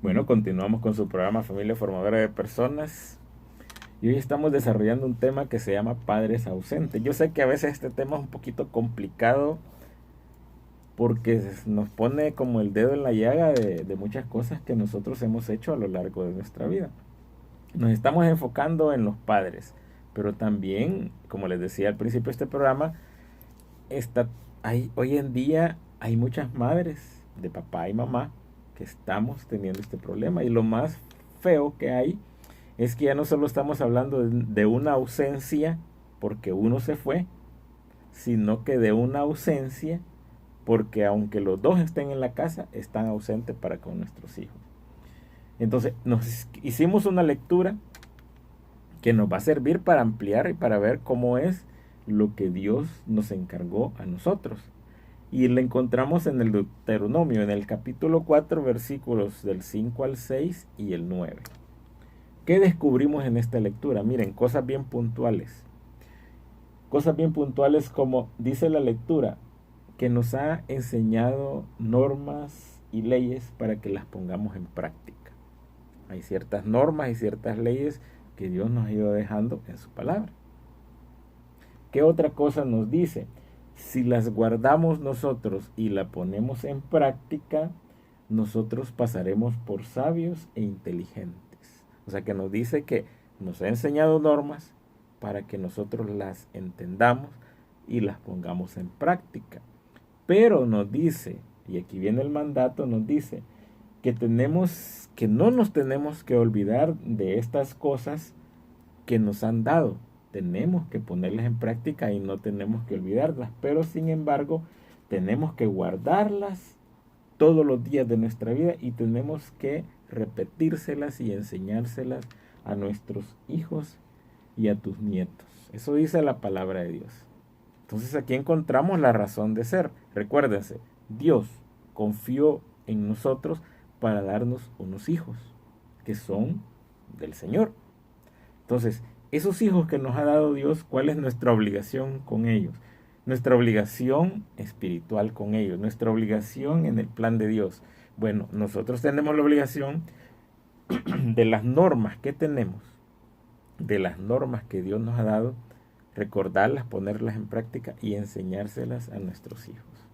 Bueno, continuamos con su programa Familia Formadora de Personas y hoy estamos desarrollando un tema que se llama padres ausentes. Yo sé que a veces este tema es un poquito complicado porque nos pone como el dedo en la llaga de muchas cosas que nosotros hemos hecho a lo largo de nuestra vida. Nos estamos enfocando en los padres, pero también, como les decía al principio de este programa, hoy en día hay muchas madres de papá y mamá que estamos teniendo este problema. Y lo más feo que hay es que ya no solo estamos hablando de una ausencia porque uno se fue, sino que de una ausencia porque aunque los dos estén en la casa, están ausentes para con nuestros hijos. Entonces, nos hicimos una lectura que nos va a servir para ampliar y para ver cómo es lo que Dios nos encargó a nosotros. Y la encontramos en el Deuteronomio, en el capítulo 4, versículos del 5 al 6 y el 9. ¿Qué descubrimos en esta lectura? Miren, cosas bien puntuales. Cosas bien puntuales como dice la lectura, que nos ha enseñado normas y leyes para que las pongamos en práctica. Hay ciertas normas y ciertas leyes que Dios nos ha ido dejando en su palabra. ¿Qué otra cosa nos dice? Si las guardamos nosotros y la ponemos en práctica, nosotros pasaremos por sabios e inteligentes. O sea que nos dice que nos ha enseñado normas para que nosotros las entendamos y las pongamos en práctica. Pero nos dice, y aquí viene el mandato, nos dice que no nos tenemos que olvidar de estas cosas que nos han dado. Tenemos que ponerlas en práctica y no tenemos que olvidarlas, pero sin embargo tenemos que guardarlas todos los días de nuestra vida y tenemos que repetírselas y enseñárselas a nuestros hijos y a tus nietos. Eso dice la palabra de Dios. Entonces aquí encontramos la razón de ser. Recuérdense, Dios confió en nosotros para darnos unos hijos que son del Señor. Entonces, esos hijos que nos ha dado Dios, ¿cuál es nuestra obligación con ellos? Nuestra obligación espiritual con ellos, nuestra obligación en el plan de Dios. Bueno, nosotros tenemos la obligación de las normas que tenemos, de las normas que Dios nos ha dado, recordarlas, ponerlas en práctica y enseñárselas a nuestros hijos.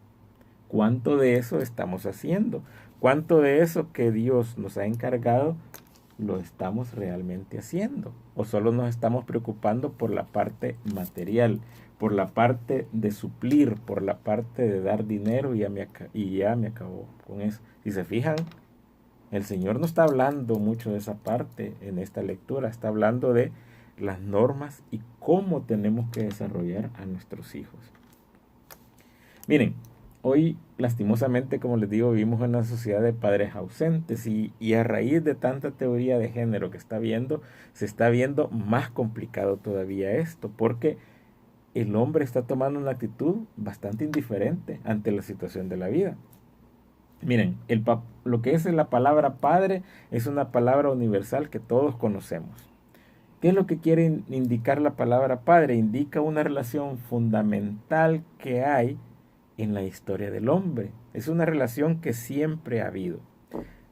¿Cuánto de eso estamos haciendo? ¿Cuánto de eso que Dios nos ha encargado lo estamos realmente haciendo? ¿O solo nos estamos preocupando por la parte material, por la parte de suplir, por la parte de dar dinero y ya me acabó con eso? Si se fijan, el Señor no está hablando mucho de esa parte en esta lectura, está hablando de las normas y cómo tenemos que desarrollar a nuestros hijos. Miren, hoy lastimosamente, como les digo, vivimos en una sociedad de padres ausentes y a raíz de tanta teoría de género que está viendo, se está viendo más complicado todavía esto, porque el hombre está tomando una actitud bastante indiferente ante la situación de la vida. Miren, lo que es la palabra padre es una palabra universal que todos conocemos. ¿Qué es lo que quiere indicar la palabra padre? Indica una relación fundamental que hay en la historia del hombre. Es una relación que siempre ha habido.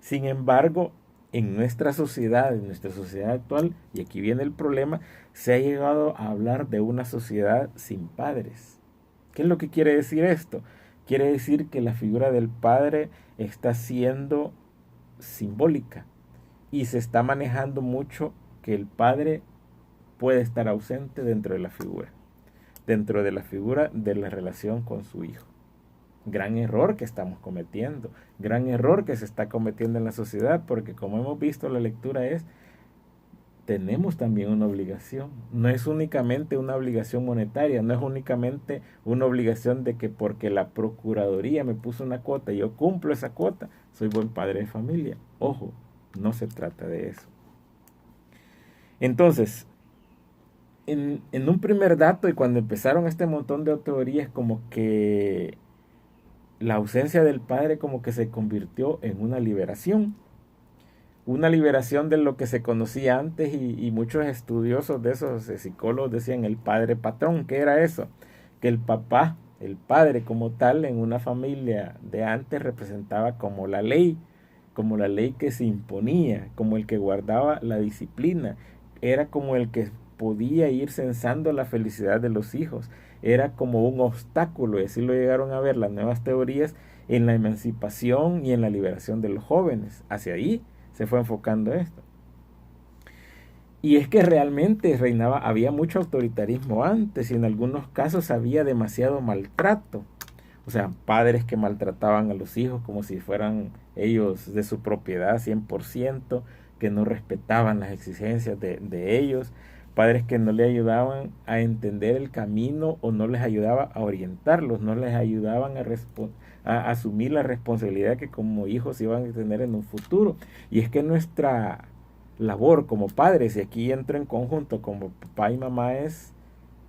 Sin embargo, en nuestra sociedad actual, y aquí viene el problema, se ha llegado a hablar de una sociedad sin padres. ¿Qué es lo que quiere decir esto? Quiere decir que la figura del padre está siendo simbólica y se está manejando mucho que el padre puede estar ausente dentro de la figura de la relación con su hijo. Gran error que estamos cometiendo, gran error que se está cometiendo en la sociedad, porque como hemos visto la lectura tenemos también una obligación. No es únicamente una obligación monetaria, no es únicamente una obligación de que porque la Procuraduría me puso una cuota y yo cumplo esa cuota, soy buen padre de familia. Ojo, no se trata de eso. Entonces, en un primer dato y cuando empezaron este montón de teorías, como que la ausencia del padre como que se convirtió en una liberación de lo que se conocía antes y muchos estudiosos de esos psicólogos decían el padre patrón. ¿Qué era eso? Que el padre como tal en una familia de antes representaba como la ley, como la ley que se imponía, como el que guardaba la disciplina, era como el que podía ir censando la felicidad de los hijos, era como un obstáculo, y así lo llegaron a ver las nuevas teorías en la emancipación y en la liberación de los jóvenes. Hacia ahí se fue enfocando esto. Y es que realmente había mucho autoritarismo antes y en algunos casos había demasiado maltrato. O sea, padres que maltrataban a los hijos como si fueran ellos de su propiedad 100%, que no respetaban las exigencias de ellos, padres que no le ayudaban a entender el camino o no les ayudaba a orientarlos, no les ayudaban a asumir la responsabilidad que como hijos iban a tener en un futuro. Y es que nuestra labor como padres, y aquí entro en conjunto como papá y mamá, es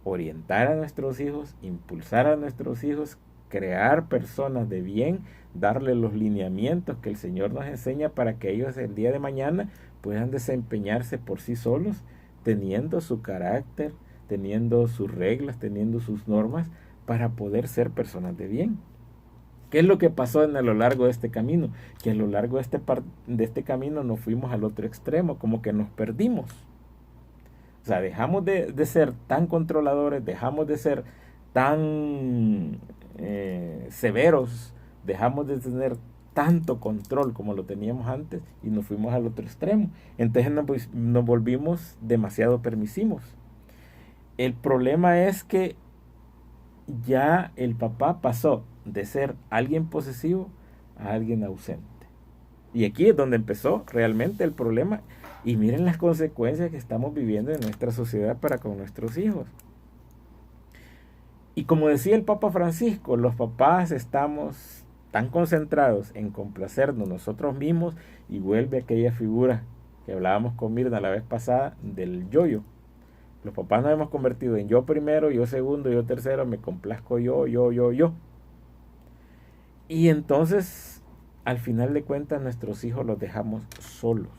orientar a nuestros hijos, impulsar a nuestros hijos, crear personas de bien, darle los lineamientos que el Señor nos enseña para que ellos el día de mañana puedan desempeñarse por sí solos, teniendo su carácter, teniendo sus reglas, teniendo sus normas, para poder ser personas de bien. ¿Qué es lo que pasó a lo largo de este camino? Que a lo largo de este camino nos fuimos al otro extremo, como que nos perdimos. O sea, dejamos de ser tan controladores, dejamos de ser tan severos, dejamos de tener tanto control como lo teníamos antes y nos fuimos al otro extremo. Entonces nos volvimos demasiado permisivos. El problema es que ya el papá pasó de ser alguien posesivo a alguien ausente. Y aquí es donde empezó realmente el problema. Y miren las consecuencias que estamos viviendo en nuestra sociedad para con nuestros hijos. Y como decía el Papa Francisco, los papás estamos tan concentrados en complacernos nosotros mismos y vuelve aquella figura que hablábamos con Mirna la vez pasada del yo-yo. Los papás nos hemos convertido en yo primero, yo segundo, yo tercero, me complazco yo. Y entonces, al final de cuentas, nuestros hijos los dejamos solos.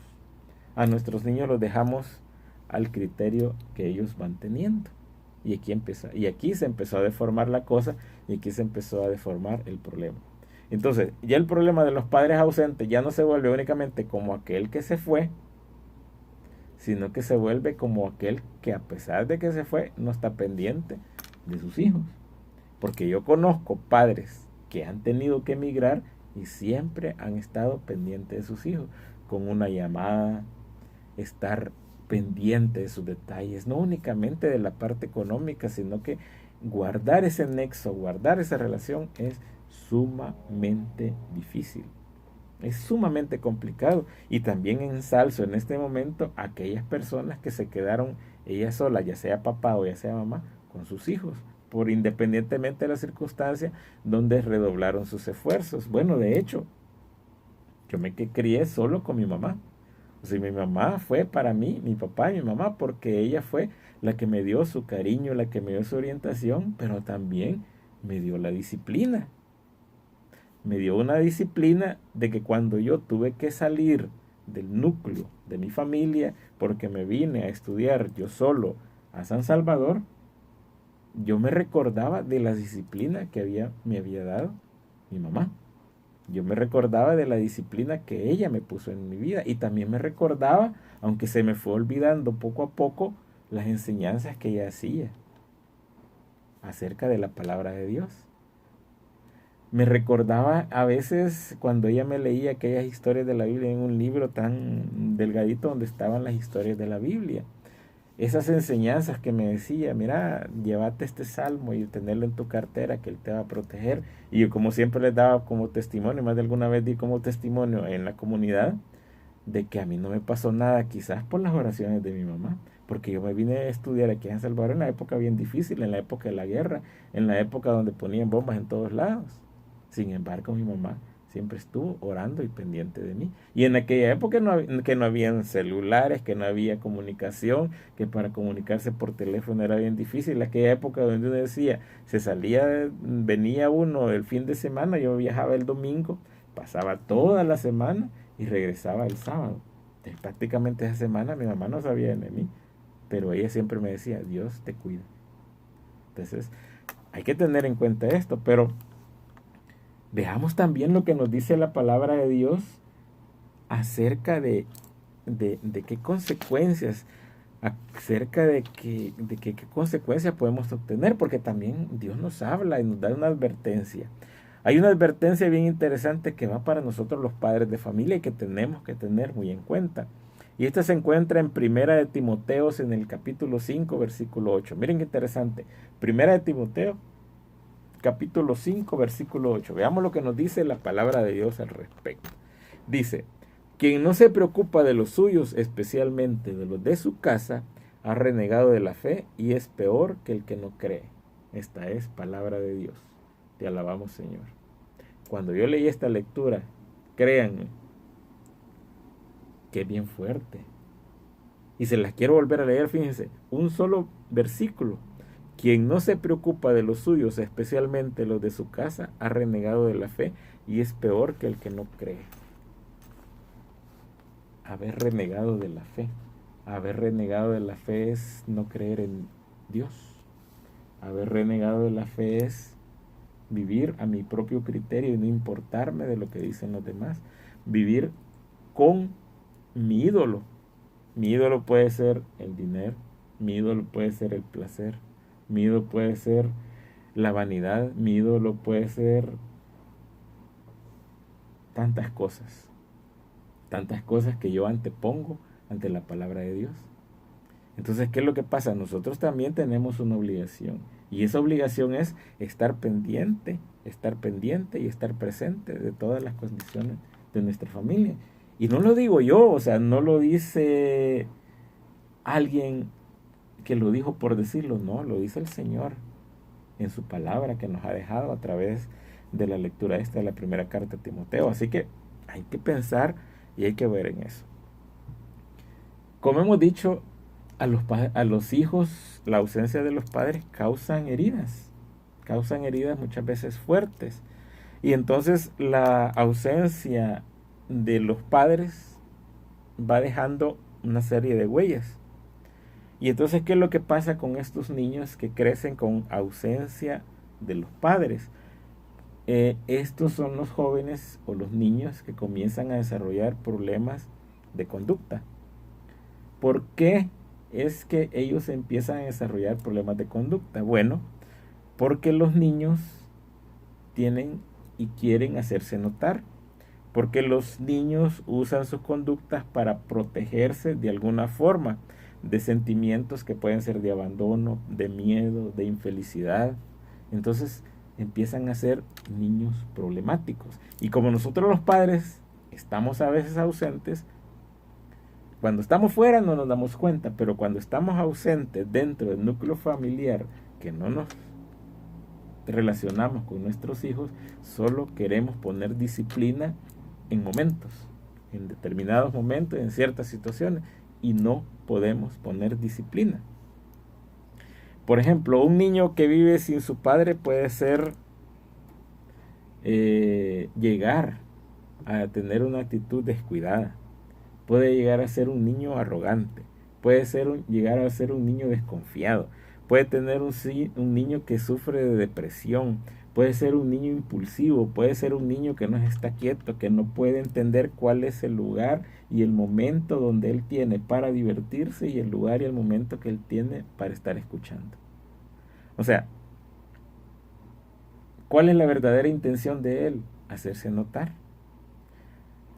A nuestros niños los dejamos al criterio que ellos van teniendo. Y aquí se empezó a deformar la cosa y aquí se empezó a deformar el problema. Entonces, ya el problema de los padres ausentes ya no se vuelve únicamente como aquel que se fue, sino que se vuelve como aquel que a pesar de que se fue, no está pendiente de sus hijos. Porque yo conozco padres que han tenido que emigrar y siempre han estado pendientes de sus hijos, con una llamada, estar pendiente de sus detalles, no únicamente de la parte económica, sino que guardar ese nexo, guardar esa relación es sumamente difícil. Es sumamente complicado y también ensalzo en este momento a aquellas personas que se quedaron ellas solas, ya sea papá o ya sea mamá, con sus hijos, por independientemente de la circunstancia donde redoblaron sus esfuerzos. Bueno, de hecho, yo me crié solo con mi mamá. O sea, mi mamá fue para mí, mi papá y mi mamá, porque ella fue la que me dio su cariño, la que me dio su orientación, pero también me dio la disciplina. Me dio una disciplina de que cuando yo tuve que salir del núcleo de mi familia, porque me vine a estudiar yo solo a San Salvador, yo me recordaba de la disciplina que me había dado mi mamá. Yo me recordaba de la disciplina que ella me puso en mi vida y también me recordaba, aunque se me fue olvidando poco a poco, las enseñanzas que ella hacía acerca de la palabra de Dios. Me recordaba a veces cuando ella me leía aquellas historias de la Biblia en un libro tan delgadito donde estaban las historias de la Biblia. Esas enseñanzas que me decía, mira, llévate este salmo y tenerlo en tu cartera que él te va a proteger. Y yo como siempre les daba como testimonio, más de alguna vez di como testimonio en la comunidad, de que a mí no me pasó nada, quizás por las oraciones de mi mamá. Porque yo me vine a estudiar aquí en Salvador en la época bien difícil, en la época de la guerra, en la época donde ponían bombas en todos lados. Sin embargo, mi mamá siempre estuvo orando y pendiente de mí. Y en aquella época que no habían celulares, que no había comunicación, que para comunicarse por teléfono era bien difícil. En aquella época donde uno decía, venía uno el fin de semana, yo viajaba el domingo, pasaba toda la semana y regresaba el sábado. Entonces, prácticamente esa semana mi mamá no sabía de mí, pero ella siempre me decía, Dios te cuida. Entonces, hay que tener en cuenta esto, pero veamos también lo que nos dice la palabra de Dios acerca de qué consecuencias, acerca de qué consecuencias podemos obtener, porque también Dios nos habla y nos da una advertencia. Hay una advertencia bien interesante que va para nosotros los padres de familia y que tenemos que tener muy en cuenta. Y esta se encuentra en Primera de Timoteo, en el capítulo 5, versículo 8. Miren qué interesante. Primera de Timoteo, capítulo 5, versículo 8. Veamos lo que nos dice la palabra de Dios al respecto. Dice: quien no se preocupa de los suyos, especialmente de los de su casa, ha renegado de la fe y es peor que el que no cree. Esta es palabra de Dios. Te alabamos, Señor. Cuando yo leí esta lectura, créanme, que es bien fuerte. Y se las quiero volver a leer, fíjense, un solo versículo. Quien no se preocupa de los suyos, especialmente los de su casa, ha renegado de la fe y es peor que el que no cree. Haber renegado de la fe. Haber renegado de la fe es no creer en Dios. Haber renegado de la fe es vivir a mi propio criterio y no importarme de lo que dicen los demás. Vivir con mi ídolo. Mi ídolo puede ser el dinero, mi ídolo puede ser el placer, mi ídolo puede ser la vanidad, mi ídolo puede ser tantas cosas que yo antepongo ante la palabra de Dios. Entonces, ¿qué es lo que pasa? Nosotros también tenemos una obligación, y esa obligación es estar pendiente y estar presente de todas las condiciones de nuestra familia. Y no lo digo yo, o sea, no lo dice alguien que lo dijo por decirlo, no, lo dice el Señor en su palabra que nos ha dejado a través de la lectura esta de la primera carta a Timoteo. Así que hay que pensar y hay que ver en eso. Como hemos dicho, a los hijos la ausencia de los padres causan heridas muchas veces fuertes. Y entonces la ausencia de los padres va dejando una serie de huellas. Y entonces, ¿qué es lo que pasa con estos niños que crecen con ausencia de los padres? Estos son los jóvenes o los niños que comienzan a desarrollar problemas de conducta. ¿Por qué es que ellos empiezan a desarrollar problemas de conducta? Bueno, porque los niños tienen y quieren hacerse notar. Porque los niños usan sus conductas para protegerse de alguna forma de sentimientos que pueden ser de abandono, de miedo, de infelicidad. Entonces empiezan a ser niños problemáticos. Y como nosotros los padres estamos a veces ausentes, cuando estamos fuera no nos damos cuenta, pero cuando estamos ausentes dentro del núcleo familiar, que no nos relacionamos con nuestros hijos, solo queremos poner disciplina en momentos, en determinados momentos, en ciertas situaciones, y no podemos poner disciplina. Por ejemplo, un niño que vive sin su padre puede ser llegar a tener una actitud descuidada, puede llegar a ser un niño arrogante, puede llegar a ser un niño desconfiado, puede tener un niño que sufre de depresión, puede ser un niño impulsivo, puede ser un niño que no está quieto, que no puede entender cuál es el lugar y el momento donde él tiene para divertirse y el lugar y el momento que él tiene para estar escuchando. O sea, ¿cuál es la verdadera intención de él? Hacerse notar.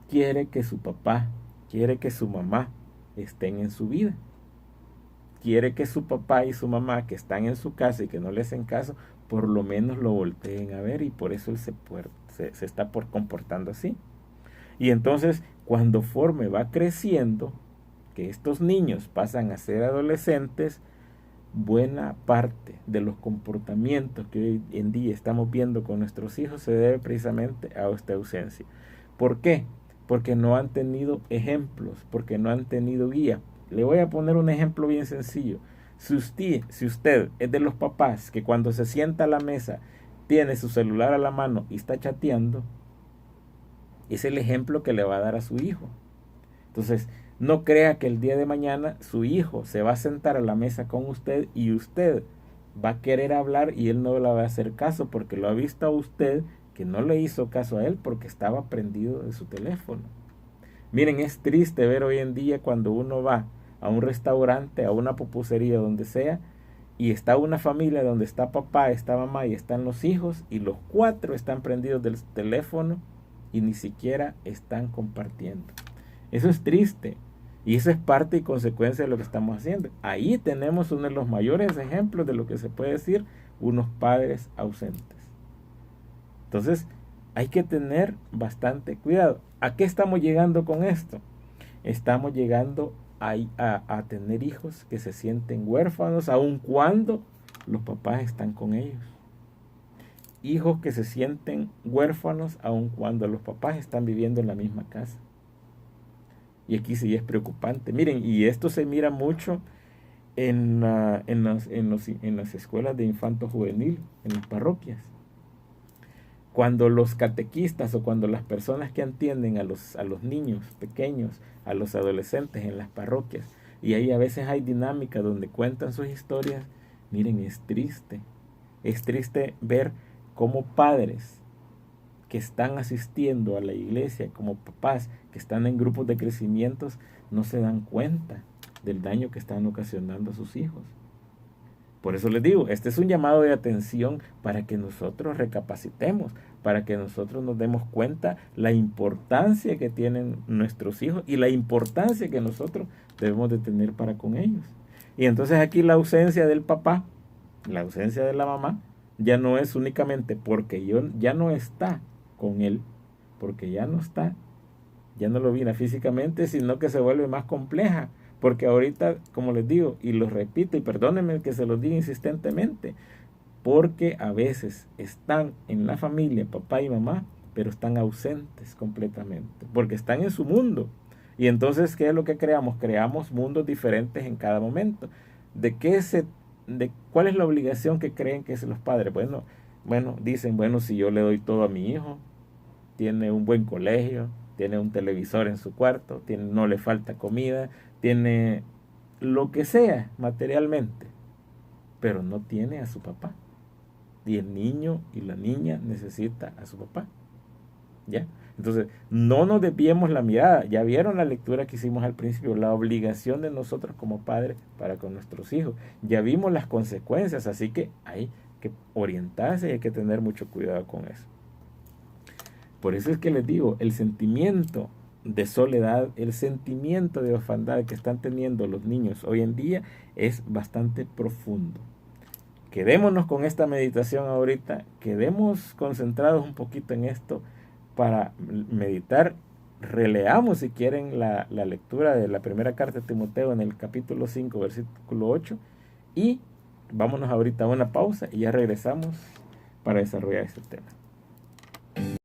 Quiere que su papá, quiere que su mamá estén en su vida. Quiere que su papá y su mamá, que están en su casa y que no le hacen caso, por lo menos lo volteen a ver, y por eso él se está comportando así. Y entonces, cuando va creciendo, que estos niños pasan a ser adolescentes, buena parte de los comportamientos que hoy en día estamos viendo con nuestros hijos se debe precisamente a esta ausencia. ¿Por qué? Porque no han tenido ejemplos, porque no han tenido guía. Le voy a poner un ejemplo bien sencillo. Si usted es de los papás que cuando se sienta a la mesa tiene su celular a la mano y está chateando, es el ejemplo que le va a dar a su hijo. Entonces, no crea que el día de mañana su hijo se va a sentar a la mesa con usted y usted va a querer hablar y él no le va a hacer caso porque lo ha visto a usted que no le hizo caso a él porque estaba prendido de su teléfono. Miren, es triste ver hoy en día cuando uno va a un restaurante, a una pupusería, donde sea, y está una familia donde está papá, está mamá y están los hijos, y los cuatro están prendidos del teléfono y ni siquiera están compartiendo. Eso es triste. Y eso es parte y consecuencia de lo que estamos haciendo. Ahí tenemos uno de los mayores ejemplos de lo que se puede decir unos padres ausentes. Entonces, hay que tener bastante cuidado. ¿A qué estamos llegando con esto? Estamos llegando a tener hijos que se sienten huérfanos aun cuando los papás están con ellos. Hijos que se sienten huérfanos aun cuando los papás están viviendo en la misma casa. Y aquí sí es preocupante. Miren, y esto se mira mucho en las escuelas de infanto juvenil, en las parroquias. Cuando los catequistas o cuando las personas que atienden a los niños pequeños, a los adolescentes en las parroquias, y ahí a veces hay dinámica donde cuentan sus historias, miren, es triste. Es triste ver cómo padres que están asistiendo a la iglesia, como papás que están en grupos de crecimientos, no se dan cuenta del daño que están ocasionando a sus hijos. Por eso les digo, este es un llamado de atención para que nosotros recapacitemos, para que nosotros nos demos cuenta la importancia que tienen nuestros hijos y la importancia que nosotros debemos de tener para con ellos. Y entonces aquí la ausencia del papá, la ausencia de la mamá, ya no es únicamente porque ya no está con él, porque ya no está, ya no lo viene físicamente, sino que se vuelve más compleja. Porque ahorita, como les digo, y lo repito, y perdónenme que se los diga insistentemente, porque a veces están en la familia, papá y mamá, pero están ausentes completamente, porque están en su mundo. Y entonces, ¿qué es lo que creamos? Creamos mundos diferentes en cada momento. ¿Cuál es la obligación que creen que es los padres? Bueno, dicen, bueno, si yo le doy todo a mi hijo, tiene un buen colegio, tiene un televisor en su cuarto, no le falta comida, tiene lo que sea materialmente, pero no tiene a su papá. Y el niño y la niña necesita a su papá. ¿Ya? Entonces, no nos desviemos la mirada. Ya vieron la lectura que hicimos al principio, la obligación de nosotros como padres para con nuestros hijos. Ya vimos las consecuencias, así que hay que orientarse y hay que tener mucho cuidado con eso. Por eso es que les digo, el sentimiento de soledad, el sentimiento de orfandad que están teniendo los niños hoy en día es bastante profundo. Quedémonos con esta meditación ahorita, quedemos concentrados un poquito en esto para meditar. Releamos si quieren la lectura de la primera carta de Timoteo en el capítulo 5, versículo 8, y vámonos ahorita a una pausa y ya regresamos para desarrollar este tema.